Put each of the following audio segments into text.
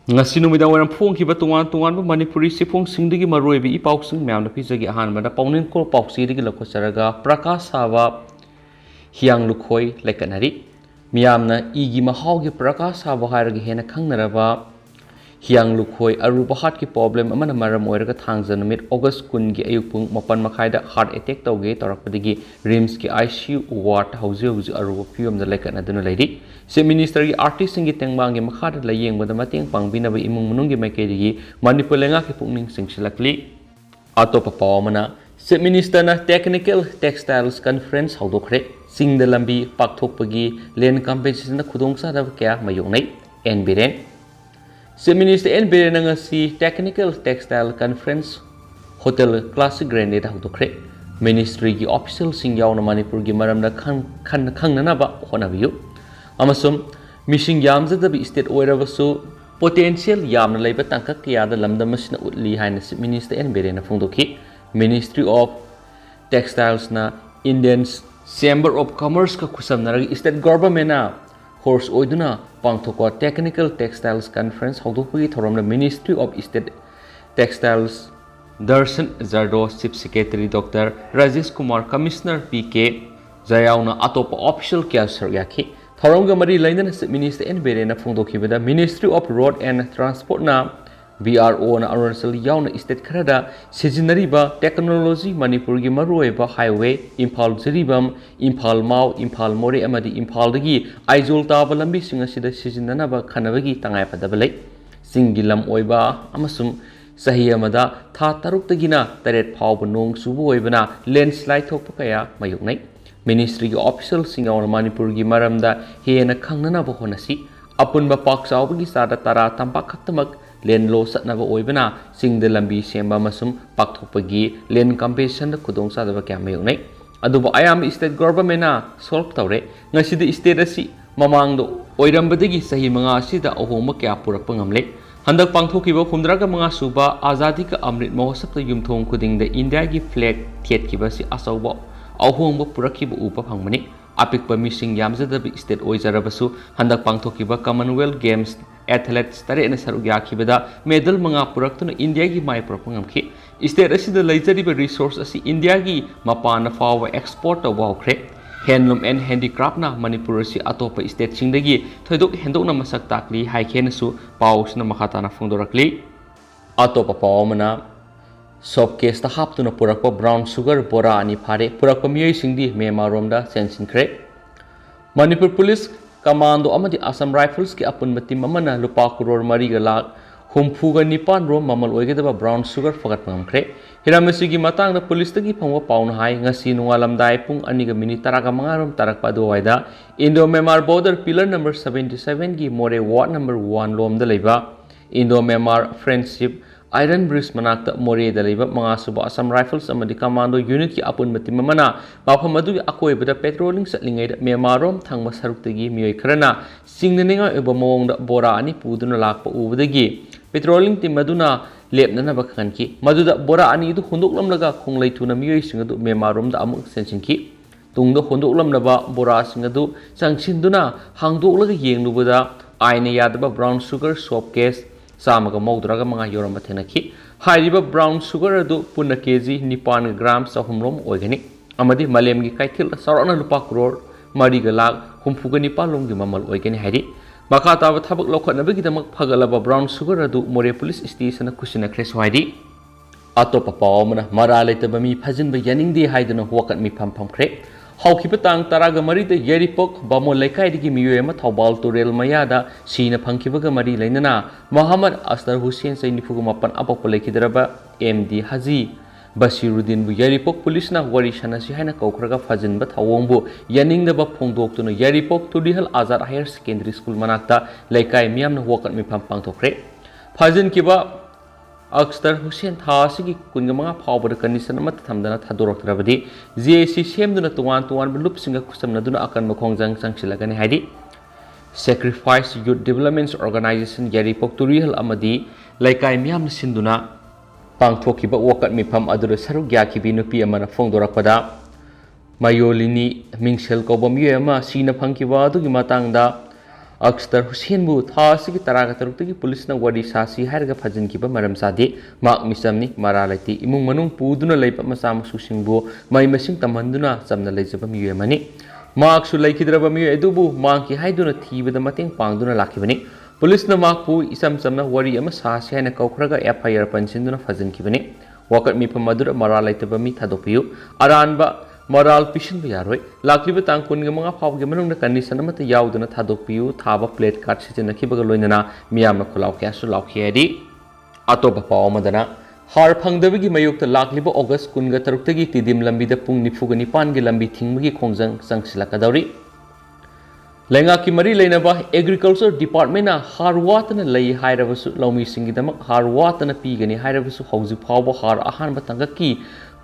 ngasi numidang waram phung ki ba tungan tungan ba Manipuri sifung singdigi maroi bi ipau sing myam na pizagi ahan ba da paunin ko pauksi digi lokho saraga prakasa ba hiang lukhoi lekanari myam na igi mahau gi prakasa ba hairagi hena khangnara ba hiang lukhoi aruba heart ki problem amana maram oiraga thangja numit August kun gi ayupung mapan makhai da heart attack tawge torakpadigi rims ki ICU ward hauji hauji aruba pium da lekana duna leidi se minister gi artist singi tengbang gi makha da layeng bada mateng pangbina ba imung munung gi maike gi Manipur lenga ki pungning singsilakli atopa pawamana se minister na technical textiles conference haudokre singda lambi pakthokpagi len compensation na khudongsa da kya mayongnai enbiren se minister enbiren ngasi technical textile conference hotel classic grand da haudokre ministry gi official sing yauna Manipur gi maramda khangnana ba honabiyu amasum mishing yamjada bi state oirabasu potential yamna leiba tangkak ya da lamda masina utli haina minister enbiren na phungdoki Ministry of Textiles na Indian Chamber of Commerce ka khusamnaragi state government na horse oiduna pangthokwa technical textiles conference haudokpagi thoramna Ministry of State Textiles Darshan Zardo Chief Secretary Dr. Rajesh Kumar Commissioner PK Zayauna atopa official kya yaki thoramga mari lainana Minister enbere na phungdokhibada Ministry of Road and Transport na BRO na Arunachal yauna state kharada sijinariba technology Manipur gi maruiba highway Imphal Jiribam Imphal Mau Imphal More amadi Imphal dagi Aizol taba lambi singa sida sijinana ba khanabagi tangai padabalai singilam oiba amasum sahi amada tha taruk tagina taret phawba nong subu oibana landslide thokpa kaya mayuknai ministry gi official singa Manipur gi maramda hena khangnana ba honasi apunba paksawgi sada tara tampak khaktamak len lo satnaba oibana singda lambi semba masum pakthokpagi len compensation da khudong sadaba kya mayunai aduba ayam state government na solve tawre ngasida state asi mamang do oirambadagi sahi manga asida ahoma kya purakpa ngamle handak pangthokiba humdraga manga suba azadi ka amrit mahosap ta yumthong khuding da India gi flag thiet kiba si asawba ahomba purakhiba upa phangmani apikpa mising yamjada bi state oijarabasu handak pangthokiba Commonwealth Games athletes tare na saruk yakhibada medal manga puraktuna India gi mai propangam-khi state asida leijariba resource asi India gi mapana fawa export tawa hokre handloom and handicraft na Manipur asi atopa state singdagi thoidok hendokna masak takli haikhenasu pausna makhatana phungdorakli atopa pawamana soft case ta haptuna purakpa brown sugar bora ani phare purakpa miyai singdi Myamar romda Chensinkhre Manipur Police Commando amadi Assam Rifles ki apunba team amana lupa crore mari ga lak humfuga nipan rom mamal oigedaba brown sugar fagat pangkre hiramasi gi matang da police tagi phangwa pauna hai ngasi nungalam dai pung ani ga minute taraga mangarom tarakpa do waida Indo Myamar border pillar number 77 gi more ward number 1 lom da leiba Indo Myamar friendship Iron Bridge manakta more da leiba manga suba Assam Rifles amadi Commando unit ki apun mati mamana mafam adu akoi bada patrolling satlingai da Myamar rom thangma saruktagi miyoi kharana singnaninga eba mawong da bora ani puduna lakpa ubadagi patrolling team aduna lepnana ba khanki maduda bora ani du hundoklamlaga khonglai-thuna miyoi singadu Myamar rom da Amuk Chensinkhre tungda hundoklamnaba bora singadu sangsinduna hangdoklaga yenglubada aina yadaba brown sugar soap case Samaga Maudraga Manga Yorama Tenaki, Hariba brown sugar adu Puna kg Nipan grams of Humrom organic, Amadi Malemgi Kaitil, Sarana Lupa crore, Marigalag, Humfuga Nipalum Mamal Oigani Hari, Makata Tabak Loka Nabigamak Pagalaba brown sugar adu More police station a cushion a crest widi. Atopa Pawamana, Marale Tabami, Pazin by Yanning de Haiden walk at me pam pam crep. Haukipatang Taraga Marita Yeripok, Bamo Lekai di Miyama Taubal to Real Mayada, Sina Pankivaga Mari Lenana, Muhammad Astar Hussein Sainifumapan Apopolekidraba, MD Hazi, Basiruddin Yeripok Police na Warishana Sihana Kokraga Fazin but Hawombo, Yaning the Bapongdok to Yeripok to Dihal Azar Higher Secondary School Manakta, Lekai Miam walk at me pampang to Cre. Fazin Kiba Astar Hussein Tasiki Kungamanga Power condition Matamdana Tadorok Rabadi, ZAC Shem do not one to one loop singer custom Naduna Akan Mokongzang Sanksilagani Hadi. Sacrifice Youth Development Organization Yeripok to Real Amadi, like I Miam Sinduna, Pangtoki but walk at me pam Adura Sarugyaki Binupi Amana Fongdorapada, Mayolini Mingshel Kobam Yama, Sina Pankiva, Dugimatanga, अक्सर हुसैनबु था असि तरागा तरुक्तगी पुलिसना worry सासी हारगा फजनखिबा मरम सादे माक मिसमनी मरा लैति इमुंग मनुंग पुदुना लैपा मसा मसुसिंगबु मै मसिंग तमहंदुना समना लैजबा मियुमनी माकसु लैखिद्रबा मियु एदुबु मांकी हाइदुना थीबदा मतेंग पांगदुना लाखिबनी पुलिसना माकपु इसम समना worry अमा सासी हाइना कौखरगा एफआईआर पंसिंदुना फजनखिबनी वाकट मिफम मदुरा मरा लैतबा मी थादोपियु अरानबा मराल पिशन यारोय लाखलिब तांग कुनगे मंगा फावगे मनुंग कंडीशन अमत यावदुना थादोपियु थाबा प्लेट कार्ड सिजनखिबगा लोइनना मियामना खुलाव क्यासु लाखियदि अतोपा पाव मदना हार फंगदबगी मयोक्ता लाखलिब अगस्त कुनगा तरुक्तगी तिदिम लंबीदा पुंग निफुगा निपानगे लंबी थिंगबगी खोंजंग संगसिलकदौरी लेंगा की मरी लेनबा एग्रीकल्चर डिपार्टमेंट हार वातना लई हायरबसु लौमी सिंगिदमक हार वातना पीगनी हायरबसु हौजि फावबा हार अहानबा तंगकी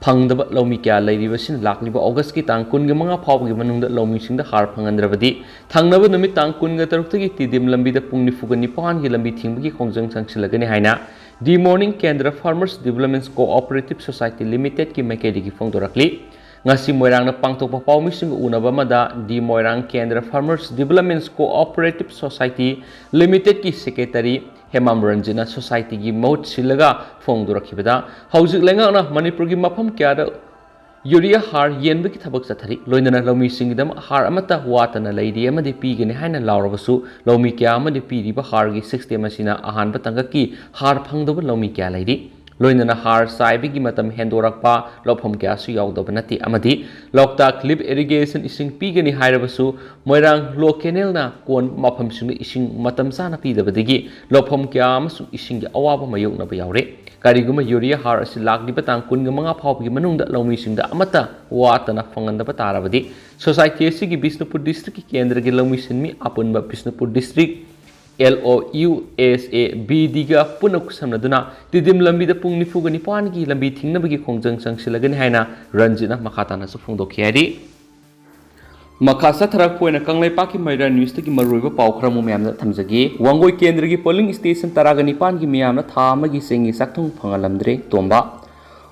फंगदब लौमी क्या लैरिबसिन लाखलिब अगस्त की तांग कुनगे मंगा फावगे मनुंगदा लौमी सिंगदा हार फंगंद्रबदी थंगनब नुमित तांग कुनगा तरुक्तगी तिदिम लंबीदा पुंग निफुगा निपानगे लंबी थिंगबगी खोंजंग संगसिलगनी हायना दी मॉर्निंग केंद्र farmers development cooperative society limited की मैकेडी फोंदोरकली ngasi moirang na pangtokpa pawmising unaba mada di moirang kendra farmers development cooperative society limited ki secretary hemam ranjana society gi maut silaga phongdorakhibada hauzik lenga na manipur gi mafam kya da urea har yenba ki thabak chathari loinana lomi singdam har amata watana leidi amadi pigani haina lawrabasu lomi kya amadi piriba har gi system asina ahan batanga ki har phangdoba lomi kya leidi लोइनना हार साइबिगी मतम हेंदोरकपा लोफम क्यासु यावदब नति अमदि Loktak lip irrigation इसिंग पीगनी हायरबसु Moirang लो केनेलना कोन मफम सिंग इसिंग मतम साना पीदबदिगी लोफम क्यामसु इसिंग अवाब मयोगनब यावरे करिगुम urea हार असि लाखलिब तांग कुनग मंगा फावबगी मनुंगदा लौमी सिंगदा अमता वातना फंगंदब तारबदि सोसाइटी सिगी बिष्णुपुर डिस्ट्रिक्ट की केंद्र के लौमी सिनमी अपुनबा Bishnupur district LOUSABD ga punok samnaduna tidim lambi da pung nifuga nipan gi lambi thingnabagi khongjang sangsilagani haina ranjina makhatana su phongdokhiari makasa tharak poina kanglai paki maira news tagi maruiba pawkhramu myamna thamjagi wangoi kendra gi polling station taraga nipan gi myamna thama gi sengi sakthung phangalamdre tomba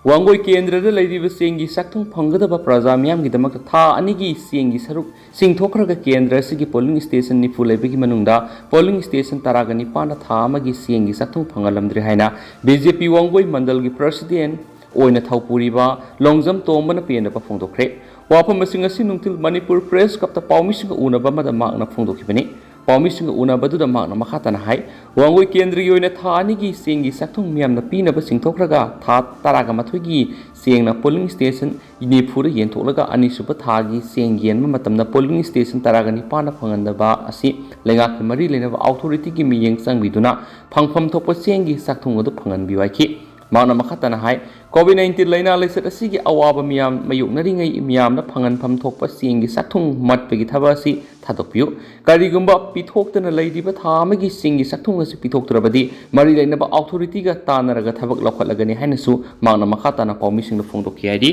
वांगोई केंद्र लेरिब सेंगी सक्थुंग फंगदब प्रजा मियाम गिदमक था अनिगी सेंगी सरुक सिंगथोखरग केंद्र सिगी polling station निफु लेबिगी मनुंगदा polling station तरागा निपाना था अमगी सेंगी सक्थुंग फंगलमद्रे हाइना BJP वांगोई मंडल की president ओइना थौपुरिबा Longjam तोमबन पेनबा फोंदोखरे वाफम मसिंग असि नुंथिल Manipur press कप्ता पावमिसिंग उनबा मदा मागना फोंदोखिबनी पावमिसिंग उनबदुदा मागना मखातना हाय वांगोई केंद्र की ओइना था अनिगी सेंगी सक्थुंग मियामना पीनबा सिंगथोखरगा था तरागा मथुगी सेंगना polling station निफुर येंथोलगा अनिसुब थागी Seng येनबा मतमना polling station तरागा निपाना फंगंदबा असि लेंगा की मरी लेनबा अथॉरिटी की मियेंग संगबिदुना फंगफम थोपा सेंगी सक्थुंग अदु फंगनबिवाइखि माना मखातना हाय कोविड-19 लाइना लेसत असिगी अवाबा मियाम मयुकनरिंगै मियामना फंगनफम थोपा सेंगी सक्थुंग मटपगी थबासि थादोपियु करिगुंबा पिथोक्तना लैदिबा थामगी सेंगी सक्थुंग असि पिथोक्तरबदि मरि लेनबा अथॉरिटी गा तानरगा थबक लखलगनि हायनसु माना मखातना पावमिसिंग फोंदोखियादि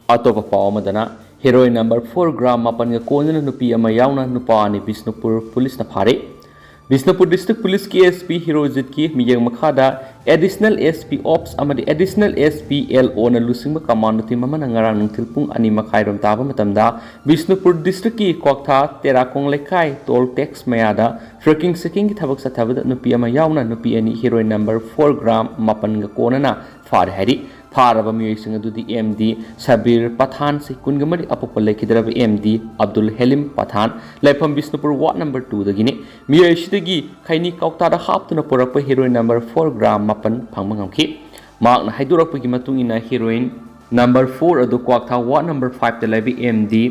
अतोपा पावमदना हेरोइन नंबर 4 ग्राम मापन गा कोनना नुपी अमा यावना नुपानि बिष्णुपुर पुलिस ना फारे बिष्णुपुर डिस्ट्रिक्ट पुलिस की एसपी हिरोजित की मियंग मखादा एडिशनल एसपी ऑप्स अमदी एडिशनल एसपी LO ना लुसिंग कमांडो टीम अमना ngarang nungthil pung 2 मखाइरोम ताबा मतमदा बिष्णुपुर डिस्ट्रिक्ट की क्वाक्था तेराकोंग लेखाई टोल टैक्स मयादा ट्रैकिंग सेकिंग की थबक सथाबदा नुपी अमा यावना नुपी अनि हीरोइन नंबर 4 ग्राम मापन गा कोनना फार हैरी फारब मियोइसिंग अदुदी MD सबीर पठान से कुनगमरी अपोप लेखिदरब MD अब्दुल हलीम पठान लेफम बिष्णुपुर वार्ड नंबर 2 दगिने मियोइसिदगी खैनी कौतादा हापतुना पोरप हीरोइन नंबर 4 ग्राम मापन फंगमंगमखि मागना हाइदोरकपगी मतुंगिना हीरोइन नंबर 4 अदु क्वाक्था वार्ड नंबर 5 द लेबी MD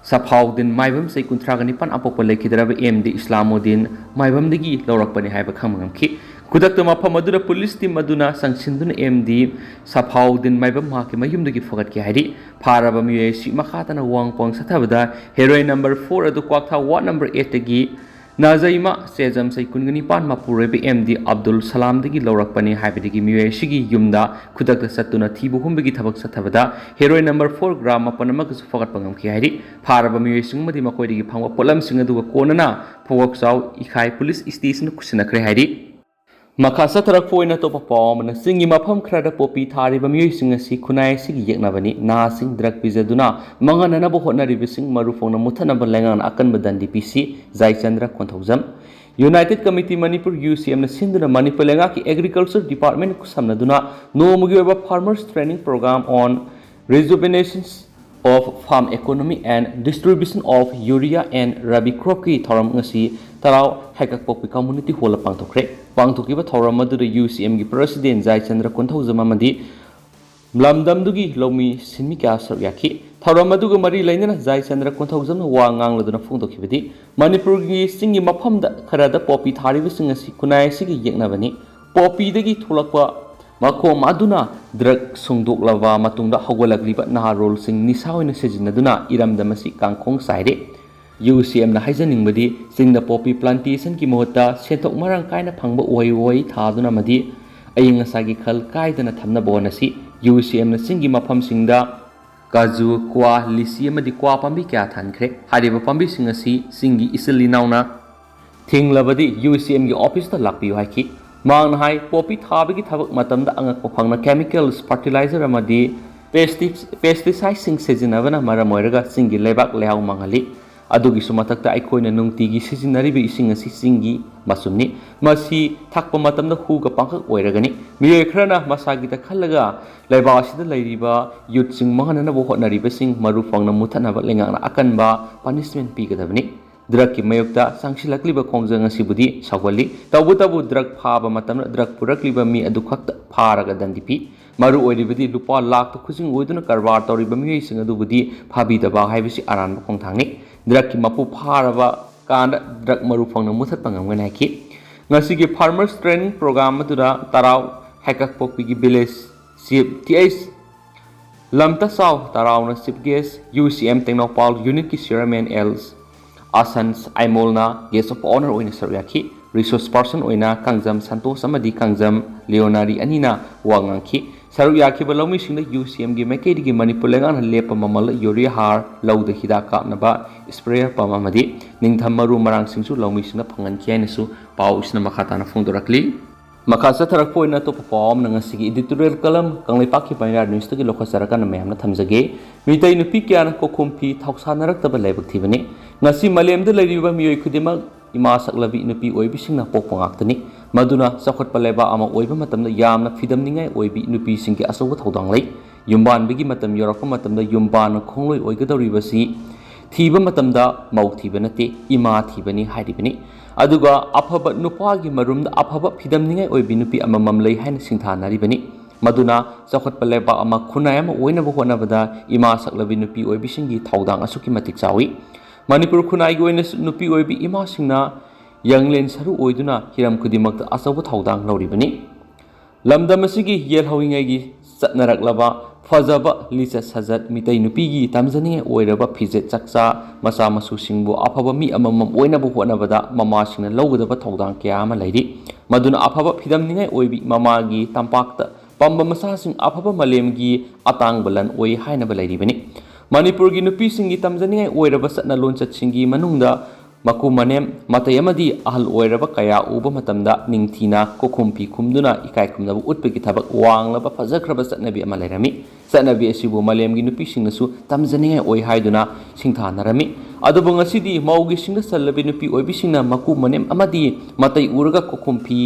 सफाउद्दीन माइबम से कुंथ्रागनि पन अपोप लेखिदरब MD इस्लामुद्दीन माइबमदगी लौरकपनि हाइबा खंगमंगमखि खुदक मफम police team संसिंदुन MD Safauddin Maibam माके मयुमदगी फगत के हाइरी फारब मियोइसि मखातना वांगपोंग सथाबदा हेरोइन नंबर 4 अदु क्वाक्था वार्ड नंबर 8 तगी नाजैमा सेजम से कुनगनि पान मपुरेब MD Abdul Salam दगी लौरकपनि हाइबदगी मियोइसिगी युमदा खुदक सत्तुना थीबुहुमबगी थबक सथाबदा heroin number 4 ग्राम मपन अमगसु फगत पंगम के हाइरी फारब मियोइसिंग मदि मकोइदगी फंगवा पोलम सिंग अदुगा कोनना फोवकसाउ इखाई पुलिस स्टेशन कुसनखरे हाइरी Maka satarak poina to papa mana singi mafam krada popi thari bamiyoi singa si kunai sigi yekna bani na sing drug pizaduna mangana na bo hotna ribising marufong na muthana balengan akan badan DPC Zai Chandra Konthaujam United Committee Manipur UCM na sinduna Manipur lenga ki Agriculture Department kusamna duna no mugi ba farmers training program on rejuvenation of farm economy and distribution of urea and rabi crop ki thoram ngasi tarau haikak pokpi community hall pangthokre pangthokiba thoram madu UCM gi president Zai Chandra Konthaujam amadi lamdam dugi lomi sinmi kya saryaki thoram madu ga mari lainana Zai Chandra Konthaujam wa ngangladuna phungdokhibadi Manipur gi singi maphamda kharada popi thari bising asi kunai sigi yekna bani popi dagi thulakpa Makom aduna drug sungduk lava matungda hogolagriba naharol sing nisaoina sejinaduna iramdamasi kangkhong saire UCM na haijaning badi singda poppy plantation ki mohota senthok marang kaina phangba oi thaduna madi ayinga sagi khal kaidana thamna bonasi UCM na singi mafam singda kaju kwa lisi amadi kwa pambi kya thankhre hariba pambi singasi singi isili nauna thinglabadi UCM gi office ta lakpiu haiki Mang hai popi thabigi thabak matamda angak pangna chemicals fertilizer amadi pesticides sing sejinabana maramoiraga singi lebak lehau mangali adugi sumatakta aikoina nungtigi sijinari bi ising asi singi masumni masi thakpa matamda huga pangkak oiragani miye khrana masagi ta khallaga leba asida leiriba youth sing manganana bo hotnariba sing maru phangna muthanaba lengana akanba punishment pigadabani Drug ki mayokta sangsilakliba khongjang asibudi sawali tabu drug phaba matamna drug purakliba mi adu khakta pharaga dandipi maru oiribadi lupa lakh to khusing oiduna karbar toriba mi sing adu budi phabi daba haibisi aran khongthangni drug ki mapu pharaba kanda drug maru phangna muthat pangamgan haki ngasi gi farmers training program matura tarau hakak pokpi gi village CTS lamta saw tarau na sipges UCM Technopal unit ki chairman els Asans Aimolna guest of honor oina saryaki resource person oina kangjam santos amadi kangjam leonari anina wangangki saryaki balomi singda UCM gi mekedi gi Manipur lengan lepa mamal urea har lauda hida kapnaba sprayer pamamadi ningtham maru marang singsu lomi singda phangan kyainasu pau isna makhatana phungdorakli makasa tharak poina to pom nang sigi editorial kalam kanglaipak ki painar news to gi lokhasaraka na mayamna thamjage mitai nupi kyan ko khumpi thauksanarak tabal laibak thibani ngasi malemda leiriba miyoi khudima ima saklabi nupi oibisingna pokpangaktani maduna sakhot paleba ama oiba matamda yamna fidamningai oibi nupi singki asoba thodang lei yumban bigi matam yorokpa matamda yumban khongloi oigadoribasi thiba matamda mau thiba nate ima thibani hairibani aduga afaba nupagi marumda afaba fidamningai oibi nupi amamam lei haina singthanaribani maduna sakhot paleba ama khunai ama oina bo honabada ima saklabi nupi oibisingi thodang asuki matik chawi Manipur khunai gi oina nupi oibi ima singna yanglen saru oiduna hiram kudimakta asabu thodang lauribani lamdam asigi yel hawingai gi satnaraklaba fajaba licha sajat mitai nupi gi tamjani oiraba fijet chaksa masa masu singbu afaba mi amamam oina bo honabada mama singna lawgadaba thodang kya ama lairi maduna afaba fidamningai oibi mama gi tampakta pamba masa sing afaba malem gi atang balan oi haina ba lairibani Manipur gi nupi singi tamjani oiraba satna lonchat singi manungda maku manem matai amadi ahal oiraba kaya uba matamda ningthina kokhumpi khumduna ikai khumnabu utpegi thabak wanglaba fajakraba satnabi ama lairami satnabi asibu malem gi nupi singnasu tamjani oi haiduna singthanarami adubu ngasidi maugi singda sallabi nupi oibi singna maku manem amadi matai uraga kokhumpi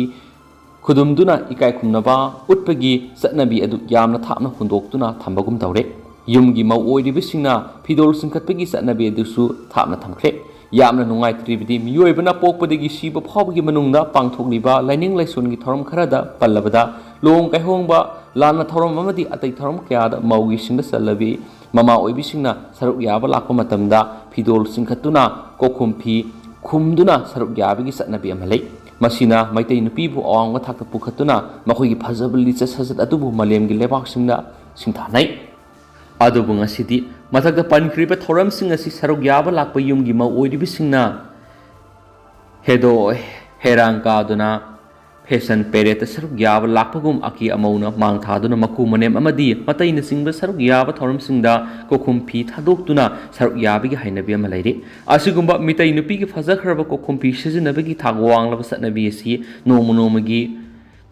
khudumduna ikai khumnaba utpegi satnabi adu yamna thapna hundoktuna thambagum tawre Yumgi mau oiribisingna fidol singkhatpegi satnabi adusu thapna thamkhre yamna nungai tribidi miyoibana pokpadegi siba phawgi manungda pangthokliba laining laisongi thoram kharada pallabada long kaihongba lana thoram amadi atai thoram kyada maugi singda salabi mama oibisingna saruk yaba lakpa matamda fidol singkhatuna kokhumpi khumduna saruk yabigi satnabi amalai masina maitai nupibu awangwa thakta pukhatuna makhoigi phajabali chasajat atubu malemgi lebak singda singthanai adubu ngasidi mathakta pankriba thoram sing asi saruk yaba lakpa yumgi mau oiribisingna hedo herangka duna fashion parade saruk yaba lakpagum aki amauna mangthaduna maku manem amadi matai na singba saruk yaba thoram singda kokhumpi thadokduna saruk yabigi hainabi ama lairi asigumba mitai nupi gi fajakhraba kokhumpi sijinabagi thagwanglaba satnabi asi nomagi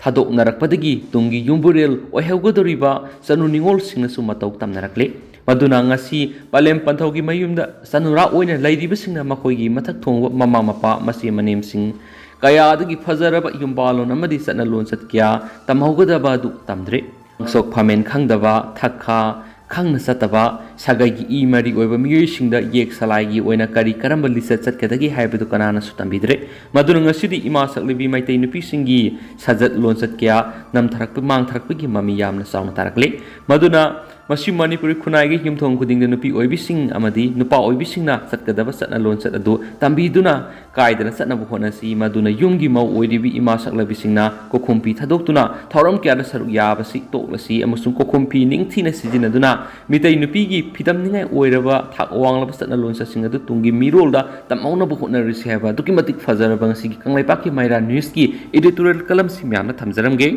ꯊꯥꯗꯣꯛꯅꯔꯛꯄꯗꯒꯤ ꯇꯨꯡꯒꯤ ꯌꯨꯝꯕꯨꯔꯦꯜ ꯑꯣꯏꯍꯧꯒꯗꯧꯔꯤꯕ ꯆꯅꯨ ꯅꯤꯡꯉꯣꯜꯁꯤꯡꯅꯁꯨ ꯃꯇꯧ ꯇꯝꯅꯔꯛꯂꯤ ꯃꯗꯨꯅ ꯉꯁꯤ ꯄꯂꯦꯝ ꯄꯟꯊꯧꯒꯤ ꯃꯌꯨꯝꯗ ꯆꯅꯨꯔꯥ ꯑꯣꯏꯅ ꯂꯩꯔꯤꯕꯁꯤꯡꯅ ꯃꯈꯣꯏꯒꯤ ꯃꯊꯛ ꯊꯣꯡꯕ ꯃꯃꯥ ꯃꯄꯥ ꯃꯆꯦ ꯃꯅꯦꯝꯁꯤꯡ ꯀꯌꯥꯗꯒꯤ ꯐꯖꯔꯕ ꯌꯨꯝꯕꯥꯂꯣꯟ ꯑꯃꯗꯤ ꯆꯠꯅ ꯂꯣꯟꯆꯠ ꯀꯌꯥ ꯇꯝꯍꯧꯒꯗꯕ ꯑꯗꯨ ꯇꯝꯗ꯭ꯔꯦ ꯉꯥꯡꯁꯣꯛ ꯐꯥꯃꯦꯟ ꯈꯪꯗꯕ ꯊꯛꯈꯥ ꯈꯪꯅ ꯆꯠꯇꯕ ꯁꯥꯒꯩꯒꯤ ꯏ ꯃꯔꯤ ꯑꯣꯏꯕ ꯃꯤꯑꯣꯏꯁꯤꯡꯗ ꯌꯦꯛ ꯁꯂꯥꯏꯒꯤ ꯑꯣꯏꯅ ꯀꯔꯤ ꯀꯔꯝꯕ ꯂꯤꯆꯠ ꯆꯠꯀꯗꯒꯦ ꯍꯥꯏꯕꯗꯨ ꯀꯅꯥꯅꯁꯨ ꯇꯝꯕꯤꯗ꯭ꯔꯦ ꯃꯗꯨꯅ ꯉꯁꯤꯗꯤ ꯏꯃꯥ ꯁꯛꯂꯤꯕꯤ ꯃꯩꯇꯩ ꯅꯨꯄꯤꯁꯤꯡꯒꯤ ꯁꯥꯖꯠ ꯂꯣꯟꯆꯠ ꯀꯌꯥ ꯃꯥꯡꯊꯔꯛꯄꯒꯤ ꯃꯃꯤ ꯌꯥꯝꯅ ꯆꯥꯎꯅ ꯇꯥꯔꯛꯂꯤ ꯃꯗꯨꯅ ꯃꯁꯤ ꯃꯅꯤꯄꯨꯔꯤ ꯈꯨꯟꯅꯥꯏꯒꯤ ꯌꯨꯝꯊꯣꯡ ꯈꯨꯗꯤꯡꯗ ꯅꯨꯄꯤ ꯑꯣꯏꯕꯤꯁꯤꯡ ꯑꯃꯗꯤ ꯅꯨꯄꯥ ꯑꯣꯏꯕꯤꯁꯤꯡꯅ ꯆꯠꯀꯗꯕ ꯆꯠꯅ ꯂꯣꯟꯆꯠ ꯑꯗꯨ ꯇꯝꯕꯤꯗꯨꯅ ꯀꯥꯏꯗꯅ ꯆꯠꯅꯕ ꯍꯣꯠꯅꯁꯤ ꯃꯗꯨꯅ ꯌꯨꯝꯒꯤ ꯃꯧ ꯑꯣꯏꯔꯤꯕꯤ ꯏꯃꯥ ꯁꯛꯂꯕꯤꯁꯤꯡꯅ ꯀꯣꯛꯈꯨꯝ ꯐꯤ ꯊꯥꯗꯣꯛꯇꯨꯅ ꯊꯧꯔꯝ ꯀꯌꯥꯗ ꯁꯔꯨꯛ ꯌꯥꯕꯁꯤ ꯇꯣꯛꯂꯁꯤ ꯑꯃꯁꯨꯡ ꯀꯣꯛꯈꯨꯝ ꯐꯤ ꯅꯤꯡꯊꯤꯅ ꯁꯤꯖꯤꯟꯅꯗꯨꯅ ꯃꯤꯇꯩ ꯅꯨꯄꯤꯒꯤ ꯐꯤꯗꯝꯅꯤꯡꯉꯥꯏ ꯑꯣꯏꯔꯕ ꯊꯥꯛ ꯋꯥꯡꯂꯕ ꯆꯠꯅ ꯂꯣꯟꯆꯠꯁꯤꯡ ꯑꯗꯨ ꯇꯨꯡꯒꯤ ꯃꯤꯔꯣꯜꯗ ꯇꯝꯍꯧꯅꯕ ꯍꯣꯠꯅꯔꯤꯁꯤ ꯍꯥꯏꯕ ꯑꯗꯨꯛꯀꯤ ꯃꯇꯤꯛ ꯐꯖꯔꯕ ꯉꯁꯤꯒꯤ ꯀꯪꯂꯩꯄꯥꯛꯀꯤ ꯃꯩꯔꯥ ꯅ꯭ꯌꯨꯁꯀꯤ ꯏꯗꯤꯇꯣꯔꯤꯌꯦꯜ ꯀꯂꯝꯁꯤ ꯃꯌꯥꯝꯅ ꯊꯝꯖꯔꯝꯒꯦ